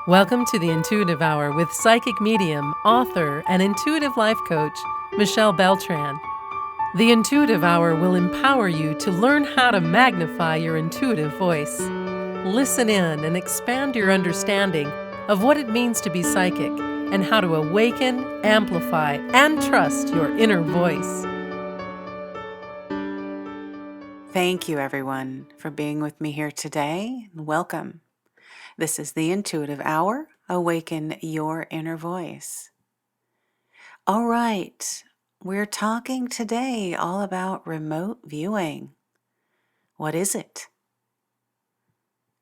Welcome to the Intuitive Hour with psychic medium, author, and intuitive life coach, Michelle Beltran. The Intuitive Hour will empower you to learn how to magnify your intuitive voice. Listen in and expand your understanding of what it means to be psychic and how to awaken, amplify, and trust your inner voice. Thank you, everyone, for being with me here today. Welcome. This is the Intuitive Hour. Awaken your inner voice. All right, we're talking today all about remote viewing. What is it?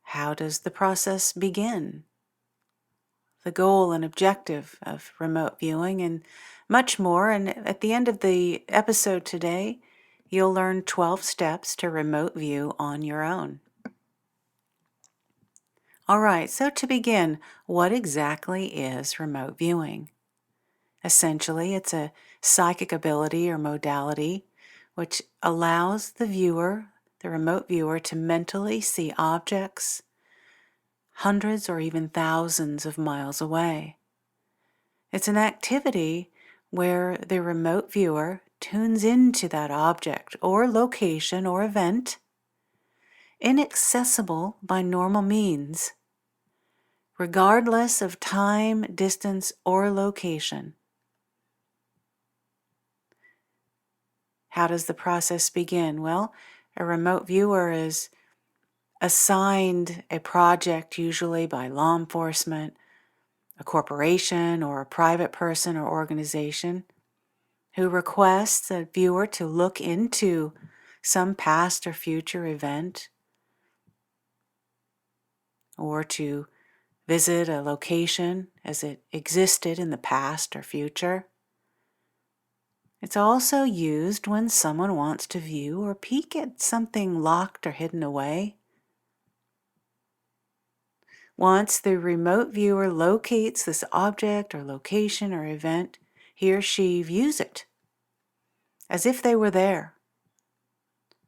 How does the process begin? The goal and objective of remote viewing, and much more. And at the end of the episode today, you'll learn 12 steps to remote view on your own. All right, so to begin, what exactly is remote viewing? Essentially, it's a psychic ability or modality which allows the viewer, the remote viewer, to mentally see objects hundreds or even thousands of miles away. It's an activity where the remote viewer tunes into that object or location or event, inaccessible by normal means, regardless of time, distance, or location. How does the process begin? Well, a remote viewer is assigned a project, usually by law enforcement, a corporation, or a private person or organization, who requests a viewer to look into some past or future event, or to visit a location as it existed in the past or future. It's also used when someone wants to view or peek at something locked or hidden away. Once the remote viewer locates this object or location or event, he or she views it as if they were there,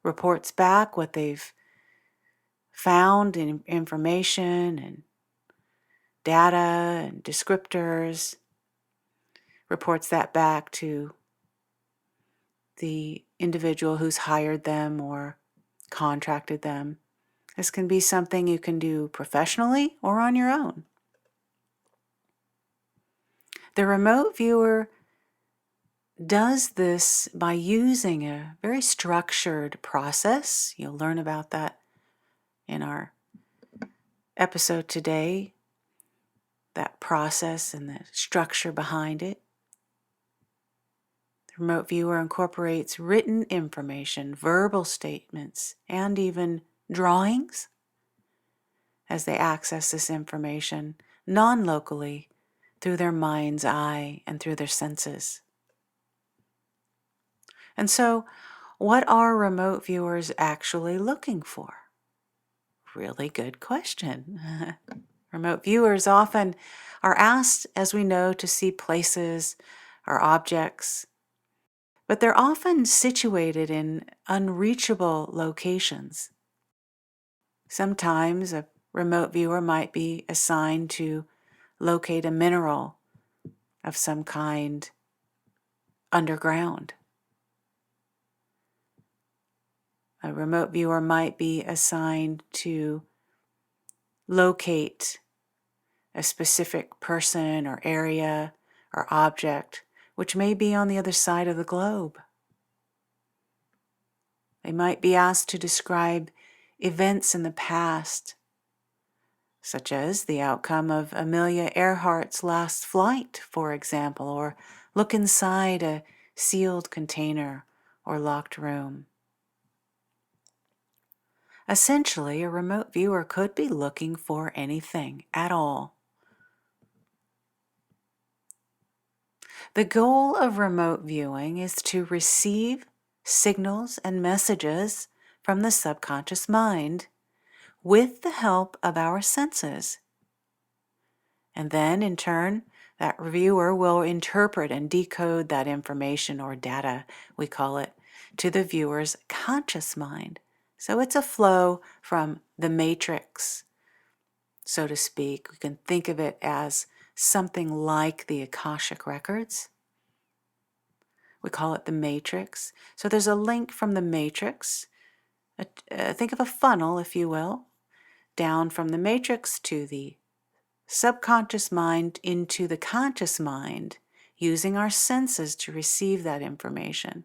reports back what they've found in information and data and descriptors, reports that back to the individual who's hired them or contracted them. This can be something you can do professionally or on your own. The remote viewer does this by using a very structured process. You'll learn about that in our episode today, that process and the structure behind it. The remote viewer incorporates written information, verbal statements, and even drawings as they access this information non-locally through their mind's eye and through their senses. And so, what are remote viewers actually looking for? Really good question. Remote viewers often are asked, as we know, to see places or objects, but they're often situated in unreachable locations. Sometimes a remote viewer might be assigned to locate a mineral of some kind underground. A remote viewer might be assigned to locate a specific person or area or object which may be on the other side of the globe. They might be asked to describe events in the past, such as the outcome of Amelia Earhart's last flight, for example, or look inside a sealed container or locked room. Essentially, a remote viewer could be looking for anything at all. The goal of remote viewing is to receive signals and messages from the subconscious mind with the help of our senses. And then, in turn, that viewer will interpret and decode that information or data, we call it, to the viewer's conscious mind. So it's a flow from the matrix so to speak. We can think of it as something like the Akashic Records. We call it the matrix. So there's a link from the matrix. Think of a funnel, if you will, down from the matrix to the subconscious mind into the conscious mind, using our senses to receive that information.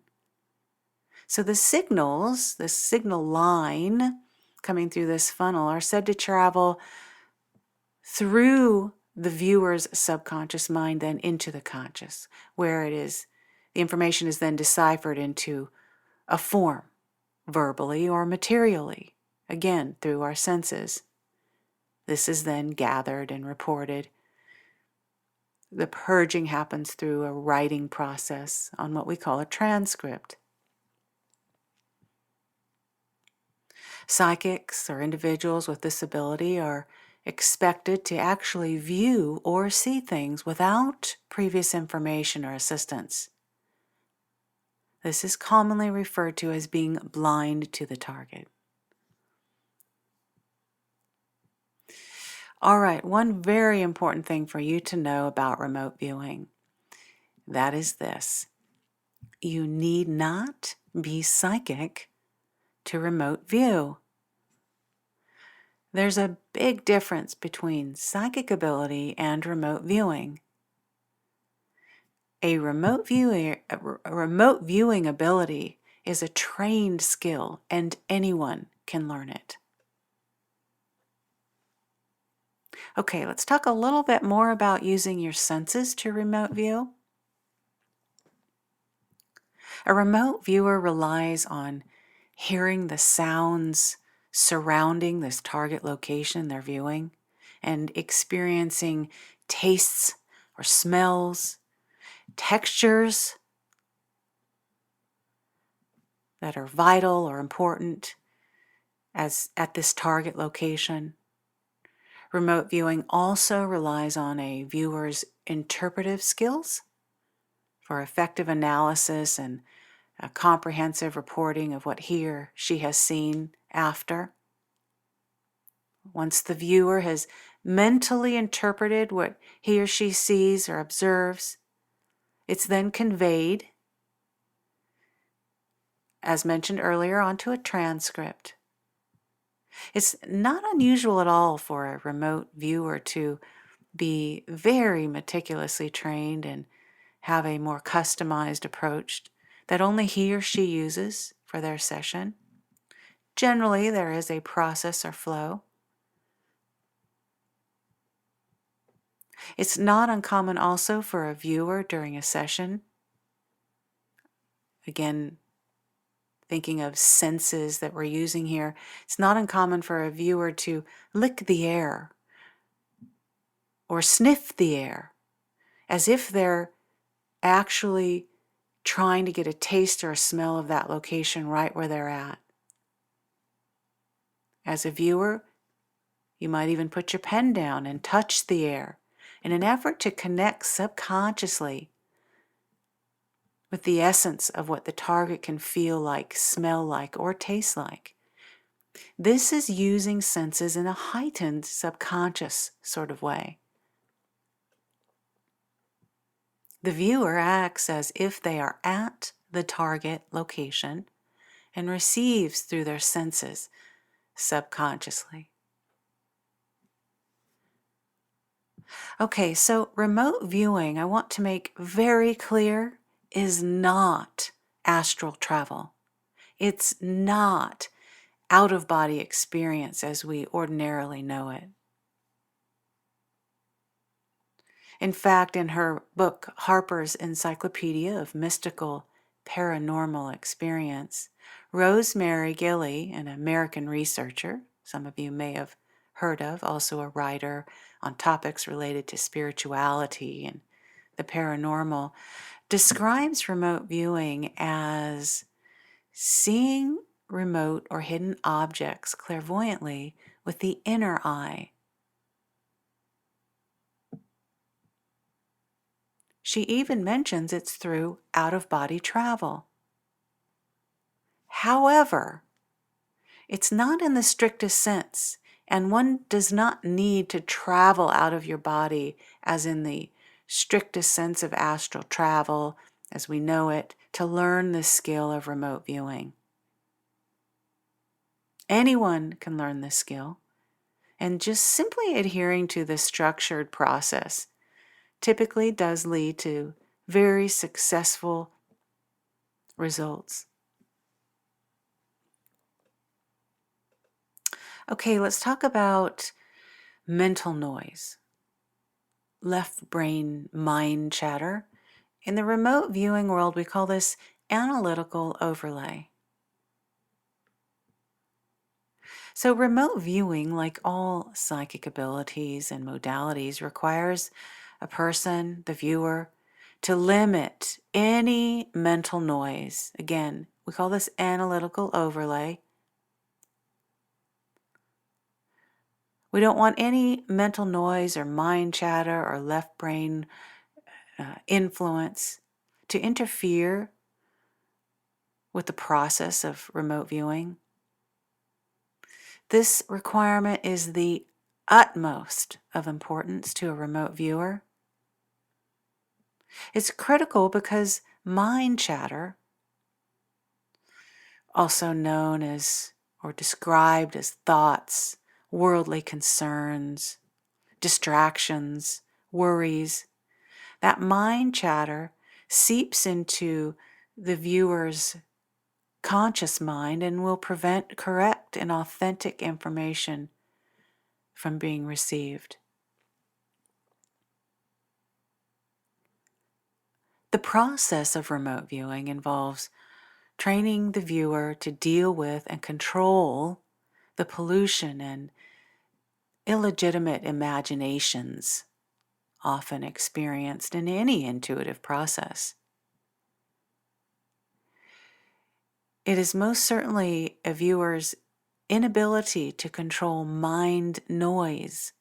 So the signals, the signal line coming through this funnel, are said to travel through the viewer's subconscious mind, then into the conscious, where the information is then deciphered into a form, verbally or materially, again through our senses. This is then gathered and reported. The purging happens through a writing process on what we call a transcript. Psychics or individuals with this ability are expected to actually view or see things without previous information or assistance. This is commonly referred to as being blind to the target. All right, one very important thing for you to know about remote viewing, that is this: you need not be psychic to remote view. There's a big difference between psychic ability and remote viewing. A remote viewing ability is a trained skill, and anyone can learn it. Okay, let's talk a little bit more about using your senses to remote view. A remote viewer relies on hearing the sounds surrounding this target location they're viewing and experiencing tastes or smells, textures that are vital or important as at this target location. Remote viewing also relies on a viewer's interpretive skills for effective analysis and a comprehensive reporting of what he or she has seen after. Once the viewer has mentally interpreted what he or she sees or observes, it's then conveyed, as mentioned earlier, onto a transcript. It's not unusual at all for a remote viewer to be very meticulously trained and have a more customized approach that only he or she uses for their session. Generally, there is a process or flow. It's not uncommon also for a viewer during a session, again, thinking of senses that we're using here, it's not uncommon for a viewer to lick the air or sniff the air as if they're actually trying to get a taste or a smell of that location right where they're at. As a viewer, you might even put your pen down and touch the air in an effort to connect subconsciously with the essence of what the target can feel like, smell like, or taste like. This is using senses in a heightened subconscious sort of way. The viewer acts as if they are at the target location and receives through their senses subconsciously. Okay, so remote viewing, I want to make very clear, is not astral travel. It's not out-of-body experience as we ordinarily know it. In fact, in her book, Harper's Encyclopedia of Mystical Paranormal Experience, Rosemary Gilley, an American researcher, some of you may have heard of, also a writer on topics related to spirituality and the paranormal, describes remote viewing as seeing remote or hidden objects clairvoyantly with the inner eye. She even mentions it's through out-of-body travel. However, it's not in the strictest sense And one does not need to travel out of your body, as in the strictest sense of astral travel as we know it, to learn the skill of remote viewing. Anyone can learn this skill, and just simply adhering to this structured process typically does lead to very successful results. Okay, let's talk about mental noise, left brain mind chatter. In the remote viewing world, we call this analytical overlay. So remote viewing, like all psychic abilities and modalities, requires a person, the viewer, to limit any mental noise. Again, we call this analytical overlay. We don't want any mental noise or mind chatter or left brain influence to interfere with the process of remote viewing. This requirement is the utmost of importance to a remote viewer. It's critical because mind chatter, also known as or described as thoughts, worldly concerns, distractions, worries, that mind chatter seeps into the viewer's conscious mind and will prevent correct and authentic information from being received. The process of remote viewing involves training the viewer to deal with and control the pollution and illegitimate imaginations often experienced in any intuitive process. It is most certainly a viewer's inability to control mind noise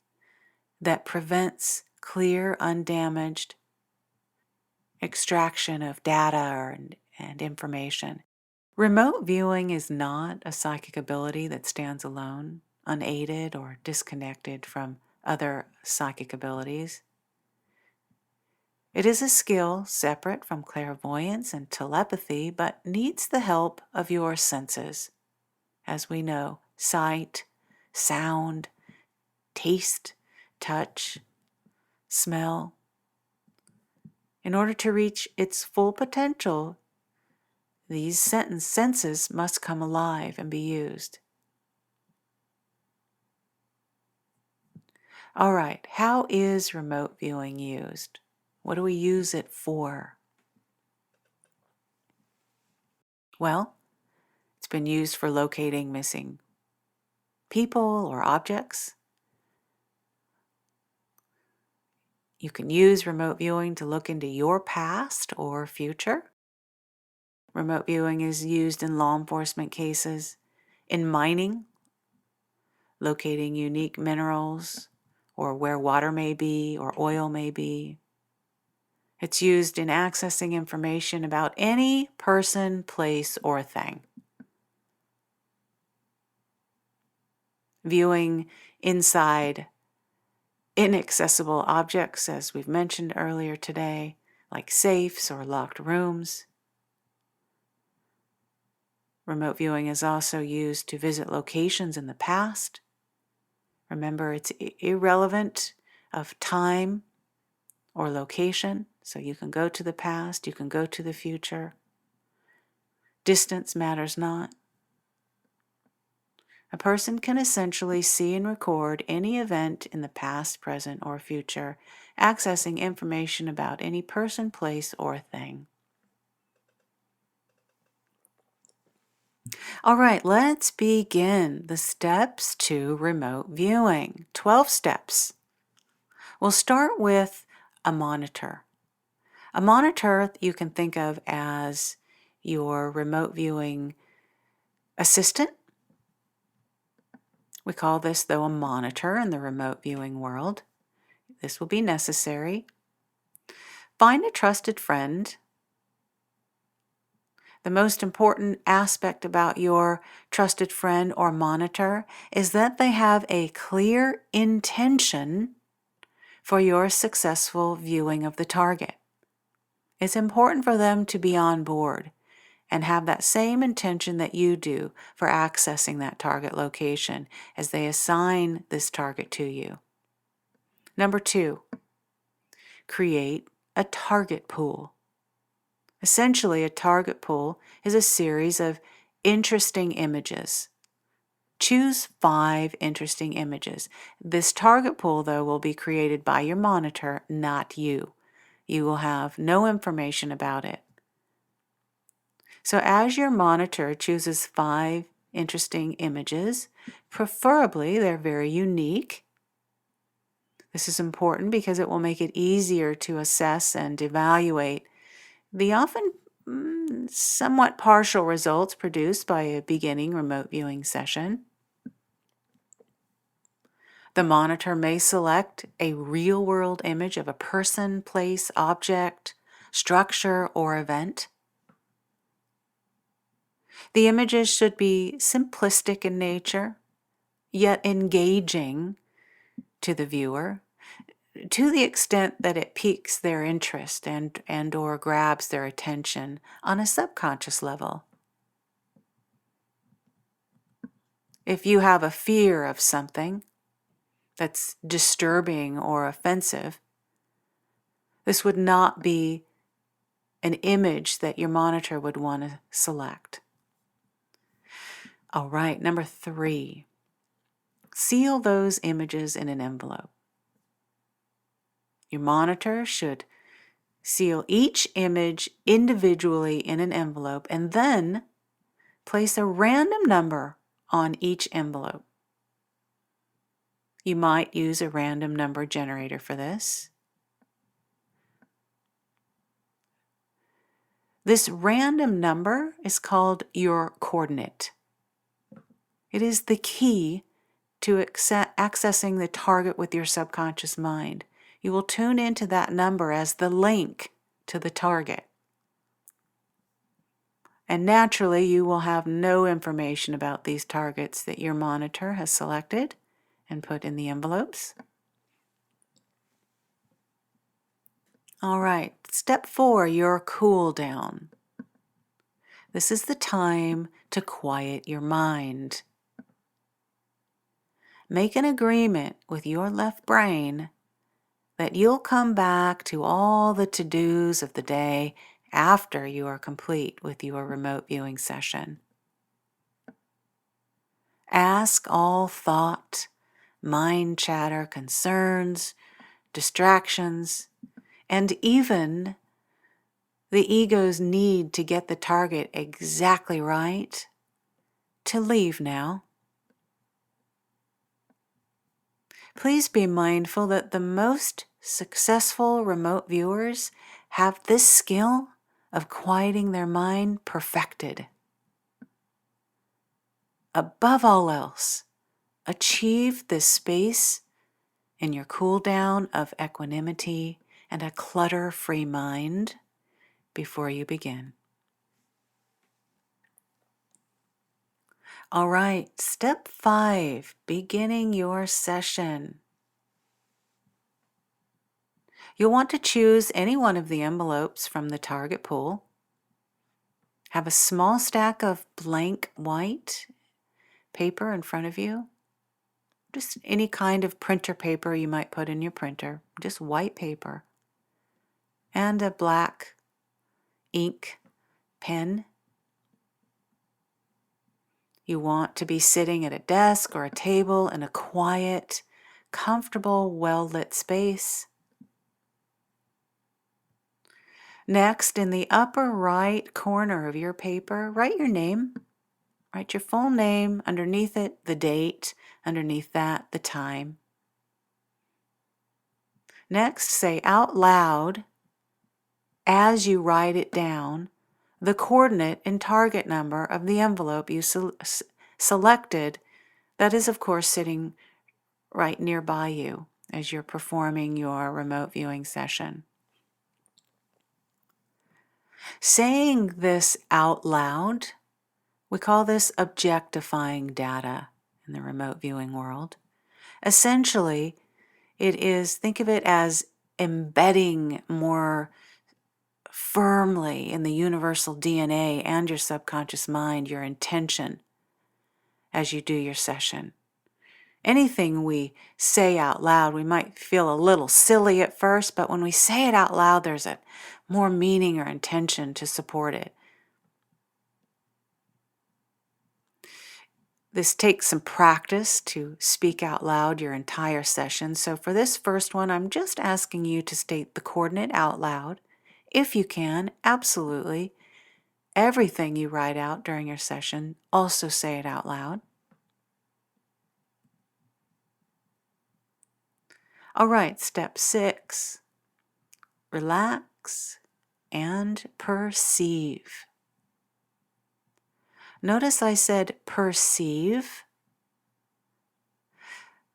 that prevents clear, undamaged extraction of data and information. Remote viewing is not a psychic ability that stands alone, unaided, or disconnected from other psychic abilities. It is a skill separate from clairvoyance and telepathy, but needs the help of your senses. As we know, sight, sound, taste, touch, smell. In order to reach its full potential, these senses must come alive and be used. All right, how is remote viewing used? What do we use it for? Well, it's been used for locating missing people or objects. You can use remote viewing to look into your past or future. Remote viewing is used in law enforcement cases, in mining, locating unique minerals, or where water may be or oil may be. It's used in accessing information about any person, place, or thing. Viewing inside inaccessible objects, as we've mentioned earlier today, like safes or locked rooms. Remote viewing is also used to visit locations in the past. Remember, it's irrelevant of time or location, so you can go to the past, you can go to the future. Distance matters not. A person can essentially see and record any event in the past, present, or future, accessing information about any person, place, or thing. All right, let's begin the steps to remote viewing. 12 steps. We'll start with a monitor. A monitor you can think of as your remote viewing assistant. We call this, though, a monitor in the remote viewing world. This will be necessary. Find a trusted friend The most important aspect about your trusted friend or monitor is that they have a clear intention for your successful viewing of the target. It's important for them to be on board and have that same intention that you do for accessing that target location as they assign this target to you. Number 2, create a target pool. Essentially, a target pool is a series of interesting images. Choose 5 interesting images. This target pool, though, will be created by your monitor, not you. You will have no information about it. So as your monitor chooses 5 interesting images, preferably they're very unique. This is important because it will make it easier to assess and evaluate the often somewhat partial results produced by a beginning remote viewing session. The monitor may select a real-world image of a person, place, object, structure, or event. The images should be simplistic in nature, yet engaging to the viewer, to the extent that it piques their interest and or grabs their attention on a subconscious level. If you have a fear of something that's disturbing or offensive, this would not be an image that your monitor would want to select. All right, number 3, seal those images in an envelope. Your monitor should seal each image individually in an envelope and then place a random number on each envelope. You might use a random number generator for this. This random number is called your coordinate. It is the key to accessing the target with your subconscious mind. You will tune into that number as the link to the target. And naturally, you will have no information about these targets that your monitor has selected and put in the envelopes. All right, step 4, your cool down. This is the time to quiet your mind. Make an agreement with your left brain that you'll come back to all the to-dos of the day after you are complete with your remote viewing session. Ask all thought, mind chatter, concerns, distractions, and even the ego's need to get the target exactly right to leave now. Please be mindful that the most successful remote viewers have this skill of quieting their mind perfected. Above all else, achieve this space in your cool down of equanimity and a clutter-free mind before you begin. All right, step 5, beginning your session. You'll want to choose any one of the envelopes from the target pool. Have a small stack of blank white paper in front of you. Just any kind of printer paper you might put in your printer, just white paper. And a black ink pen. You want to be sitting at a desk or a table in a quiet, comfortable, well-lit space. Next, in the upper right corner of your paper, write your name. Write your full name, underneath it, the date, underneath that, the time. Next, say out loud, as you write it down, the coordinate and target number of the envelope you selected that is, of course, sitting right nearby you as you're performing your remote viewing session. Saying this out loud, we call this objectifying data in the remote viewing world. Essentially, think of it as embedding more firmly in the universal DNA and your subconscious mind your intention as you do your session. Anything we say out loud, we might feel a little silly at first, but when we say it out loud, there's a more meaning or intention to support it. This takes some practice to speak out loud your entire session. So for this first one, I'm just asking you to state the coordinate out loud. If you can, absolutely. Everything you write out during your session, also say it out loud. All right, step 6. Relax and perceive. Notice I said perceive.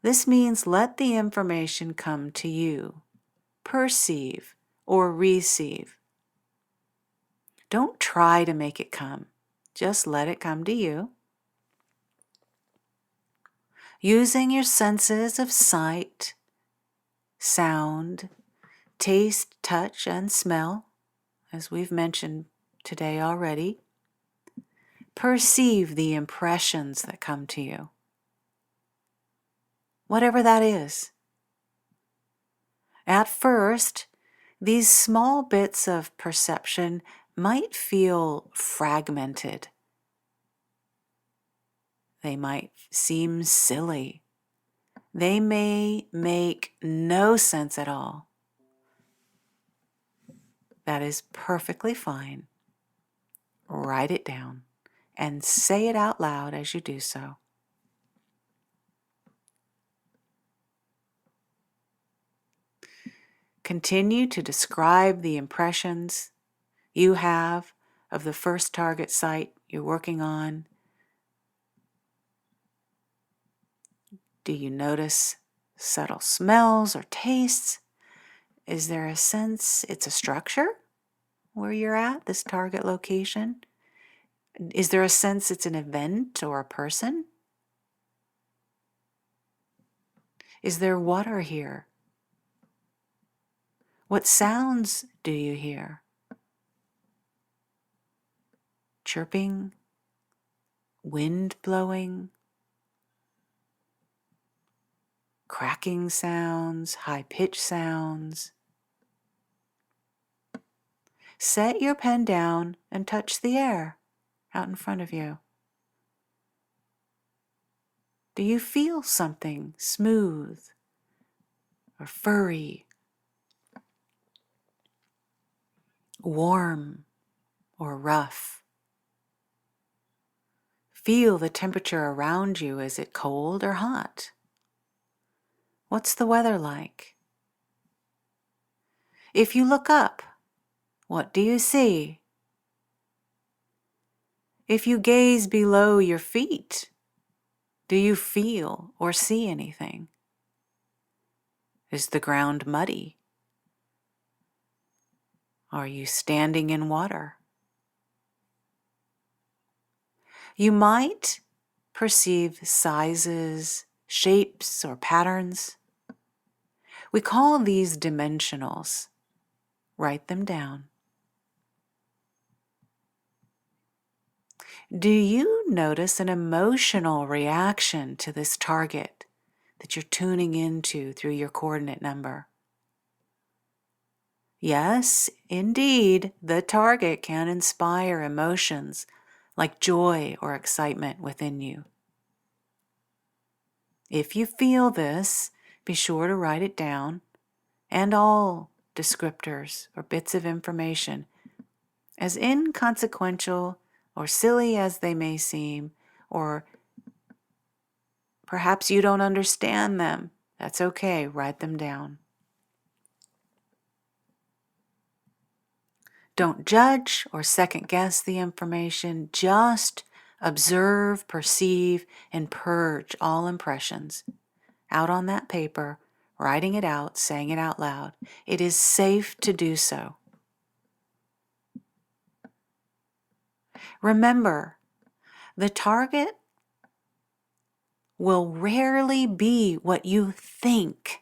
This means let the information come to you. Perceive or receive. Don't try to make it come. Just let it come to you. Using your senses of sight, sound, taste, touch, and smell, as we've mentioned today already, perceive the impressions that come to you. Whatever that is. At first, these small bits of perception might feel fragmented. They might seem silly. They may make no sense at all. That is perfectly fine. Write it down and say it out loud as you do so. Continue to describe the impressions you have of the first target site you're working on. Do you notice subtle smells or tastes? Is there a sense it's a structure where you're at, this target location? Is there a sense it's an event or a person? Is there water here? What sounds do you hear? Chirping? Wind blowing? Cracking sounds? High-pitched sounds? Set your pen down and touch the air out in front of you. Do you feel something smooth or furry, warm or rough? Feel the temperature around you. Is it cold or hot? What's the weather like? If you look up, what do you see? If you gaze below your feet, do you feel or see anything? Is the ground muddy? Are you standing in water? You might perceive sizes, shapes, or patterns. We call these dimensionals. Write them down. Do you notice an emotional reaction to this target that you're tuning into through your coordinate number? Yes, indeed, the target can inspire emotions like joy or excitement within you. If you feel this, be sure to write it down, and all descriptors or bits of information, as inconsequential or silly as they may seem, or perhaps you don't understand them. That's okay, write them down. Don't judge or second guess the information. Just observe, perceive, and purge all impressions out on that paper, writing it out, saying it out loud. It is safe to do so. Remember, the target will rarely be what you think.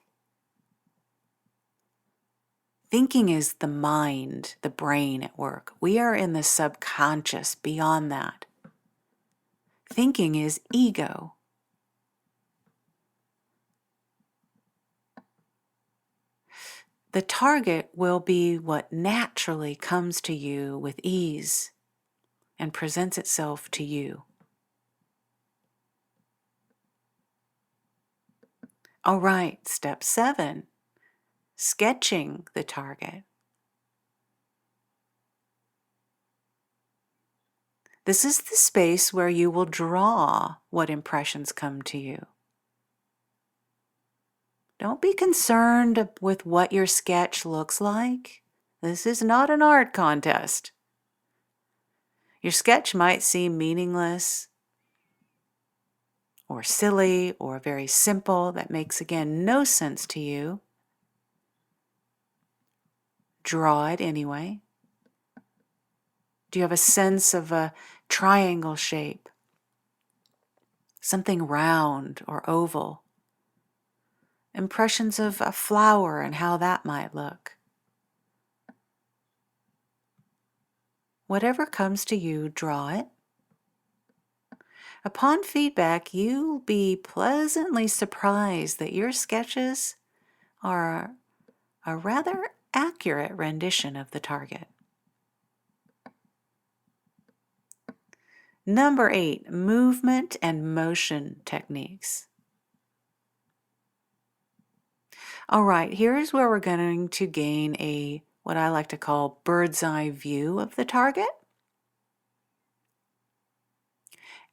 Thinking is the mind, the brain at work. We are in the subconscious beyond that. Thinking is ego. The target will be what naturally comes to you with ease and presents itself to you. All right, step 7, sketching the target. This is the space where you will draw what impressions come to you. Don't be concerned with what your sketch looks like. This is not an art contest. Your sketch might seem meaningless or silly or very simple. That makes, again, no sense to you. Draw it anyway. Do you have a sense of a triangle shape? Something round or oval? Impressions of a flower and how that might look. Whatever comes to you, draw it. Upon feedback, you'll be pleasantly surprised that your sketches are a rather accurate rendition of the target. Number 8, movement and motion techniques. All right, here's where we're going to gain a, what I like to call, bird's eye view of the target.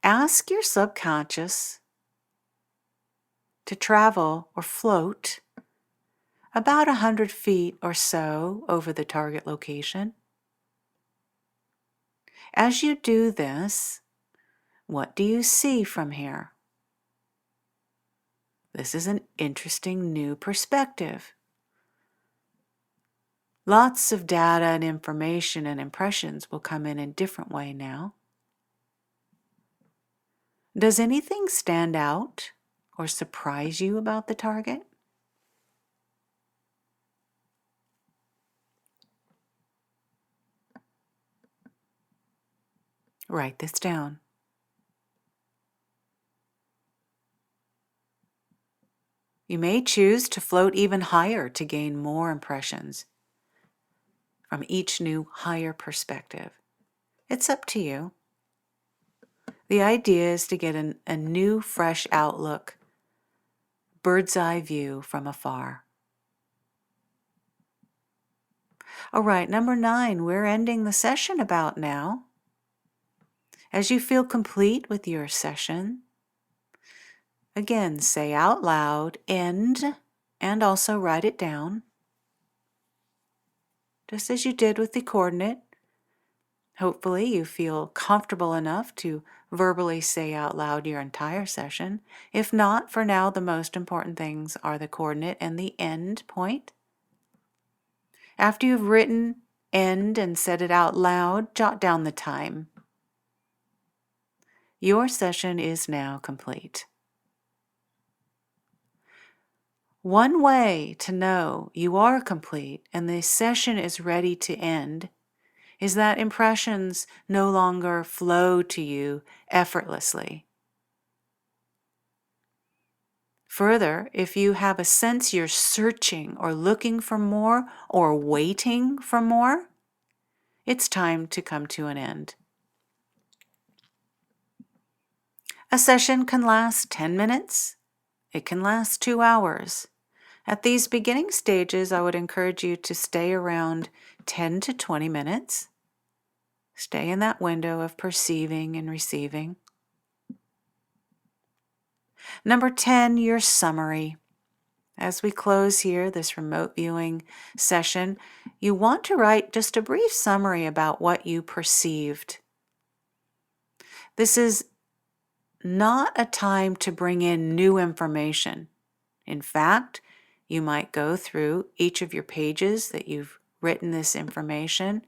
Ask your subconscious to travel or float about 100 feet or so over the target location. As you do this, what do you see from here? This is an interesting new perspective. Lots of data and information and impressions will come in a different way now. Does anything stand out or surprise you about the target? Write this down. You may choose to float even higher to gain more impressions from each new higher perspective. It's up to you. The idea is to get a new, fresh outlook, bird's eye view from afar. All right, number 9, we're ending the session about now. As you feel complete with your session, again, say out loud, end, and also write it down, just as you did with the coordinate. Hopefully you feel comfortable enough to verbally say out loud your entire session. If not, for now, the most important things are the coordinate and the end point. After you've written end and said it out loud, jot down the time. Your session is now complete. One way to know you are complete and the session is ready to end is that impressions no longer flow to you effortlessly. Further, if you have a sense you're searching or looking for more or waiting for more, it's time to come to an end. A session can last 10 minutes. It can last 2 hours. At these beginning stages, I would encourage you to stay around 10 to 20 minutes. Stay in that window of perceiving and receiving. Number 10, your summary. As we close here, this remote viewing session, you want to write just a brief summary about what you perceived. This is not a time to bring in new information. In fact, you might go through each of your pages that you've written this information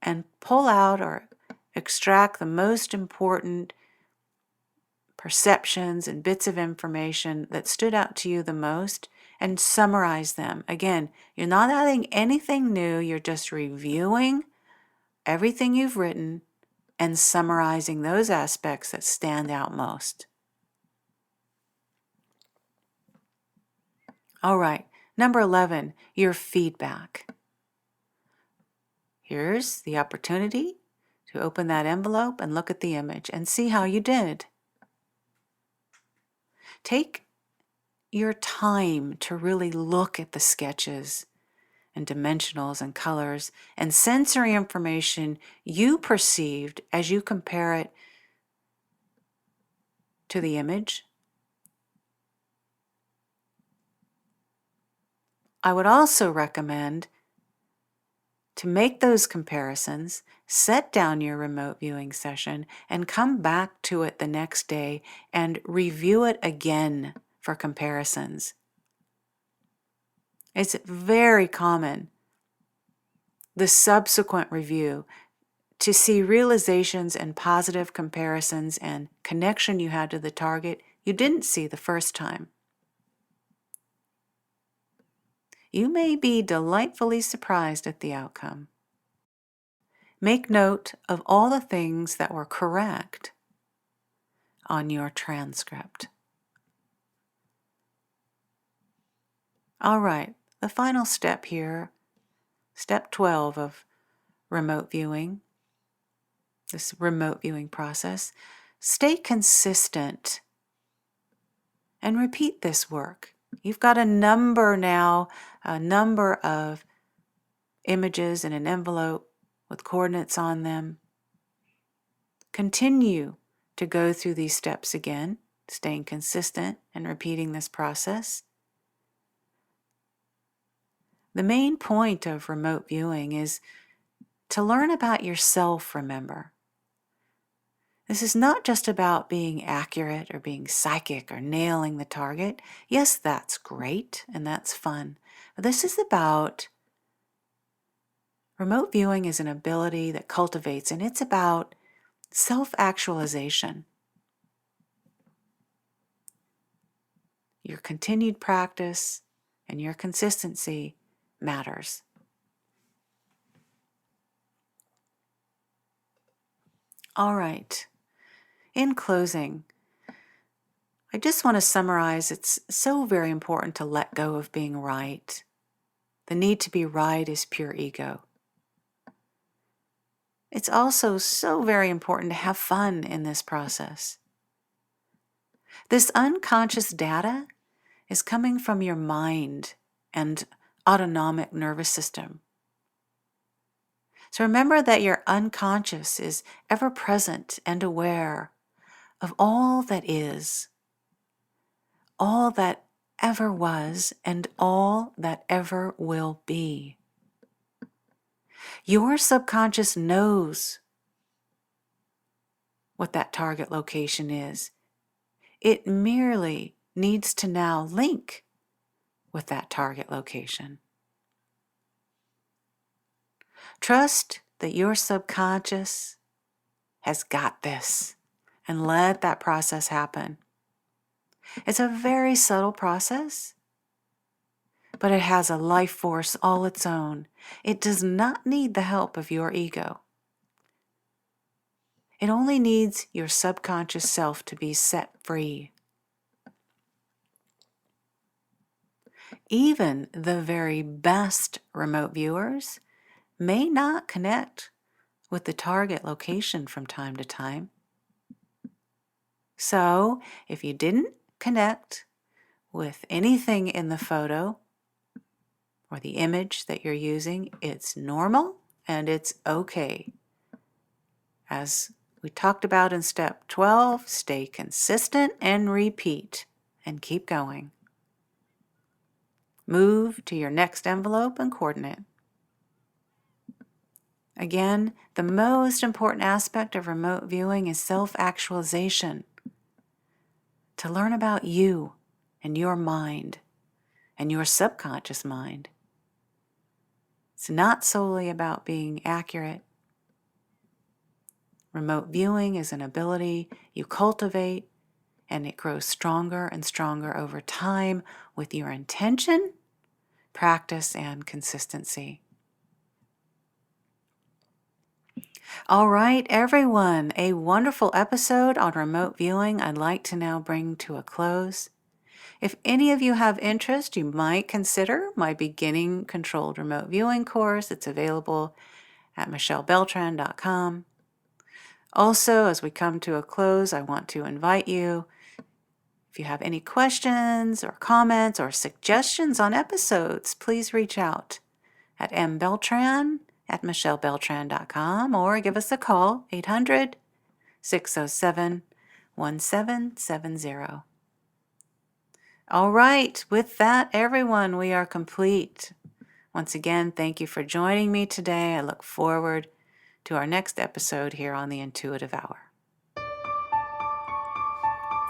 and pull out or extract the most important perceptions and bits of information that stood out to you the most and summarize them. Again, you're not adding anything new, you're just reviewing everything you've written and summarizing those aspects that stand out most. All right, number 11, your feedback. Here's the opportunity to open that envelope and look at the image and see how you did. Take your time to really look at the sketches and dimensionals and colors and sensory information you perceived as you compare it to the image. I would also recommend to make those comparisons, set down your remote viewing session, and come back to it the next day and review it again for comparisons. It's very common, the subsequent review, to see realizations and positive comparisons and connection you had to the target you didn't see the first time. You may be delightfully surprised at the outcome. Make note of all the things that were correct on your transcript. All right, the final step here, step 12 of remote viewing, this remote viewing process. Stay consistent and repeat this work. You've got a number now, a number of images in an envelope with coordinates on them. Continue to go through these steps again, staying consistent and repeating this process. The main point of remote viewing is to learn about yourself, remember. This is not just about being accurate or being psychic or nailing the target. Yes, that's great and that's fun. But this is about remote viewing is an ability that cultivates, and it's about self-actualization. Your continued practice and your consistency matters. All right. In closing, I just want to summarize, it's so very important to let go of being right. The need to be right is pure ego. It's also so very important to have fun in this process. This unconscious data is coming from your mind and autonomic nervous system. So remember that your unconscious is ever present and aware of all that is, all that ever was, and all that ever will be. Your subconscious knows what that target location is. It merely needs to now link with that target location. Trust that your subconscious has got this and let that process happen. It's a very subtle process, but it has a life force all its own. It does not need the help of your ego. It only needs your subconscious self to be set free. Even the very best remote viewers may not connect with the target location from time to time. So, if you didn't connect with anything in the photo or the image that you're using, it's normal and it's okay. As we talked about in step 12, stay consistent and repeat and keep going. Move to your next envelope and coordinate. Again, the most important aspect of remote viewing is self-actualization. To learn about you and your mind and your subconscious mind. It's not solely about being accurate. Remote viewing is an ability you cultivate, and it grows stronger and stronger over time with your intention, practice, and consistency. All right, everyone, a wonderful episode on remote viewing I'd like to now bring to a close. If any of you have interest, you might consider my beginning controlled remote viewing course. It's available at michellebeltran.com. Also, as we come to a close, I want to invite you, if you have any questions or comments or suggestions on episodes, please reach out at mbeltran@michellebeltran.com or give us a call, 800-607-1770. All right, with that, everyone, we are complete. Once again, thank you for joining me today. I look forward to our next episode here on the Intuitive Hour.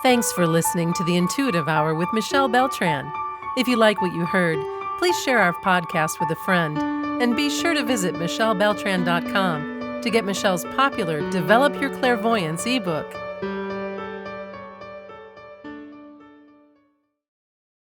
Thanks for listening to the Intuitive Hour with Michelle Beltran. If you like what you heard, please share our podcast with a friend, and be sure to visit michellebeltran.com to get Michelle's popular Develop Your Clairvoyance ebook.